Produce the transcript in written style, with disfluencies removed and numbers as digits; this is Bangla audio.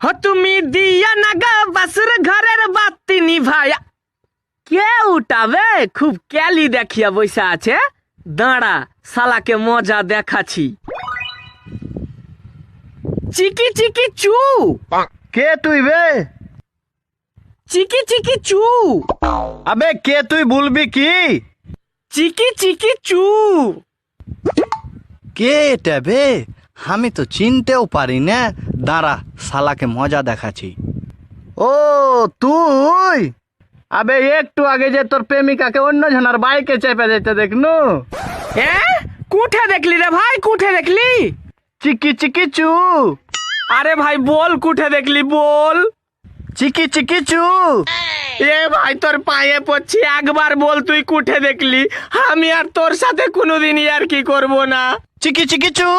हो তুমি দিয়া না গা বাসুর ঘরের বাতি নিভায়া। কে উঠাবে? খুব ক্যালি দেখিয়া বসে আছে। দাঁড়া, শালাকে মজা দেখাচ্ছি। চিকি চিকি চু। কে তুই বে? চিকি চিকি চু। আবে কে তুই বলবি কি? চিকি চিকি চু। কে এটা বে? আমি তো চিনতেও পারি না। দাঁড়া, শালাকে মজা দেখাচ্ছি। ও তুই? আবে একটু আগে যে তোর প্রেমিকাকে অন্য জনের বাইকে চেপে যেতে দেখনু। কুঠে দেখলি রে ভাই, কুঠে দেখলি? চিকি চিকি চু। আরে ভাই বল, কুঠে দেখলি বল। চিকি চিকি চু। এ ভাই তোর পায়ে পড়ছি, একবার বল তুই কুঠে দেখলি। আমি আর তোর সাথে কোনোদিনই আর কি করব না। চিকি চিকি চু।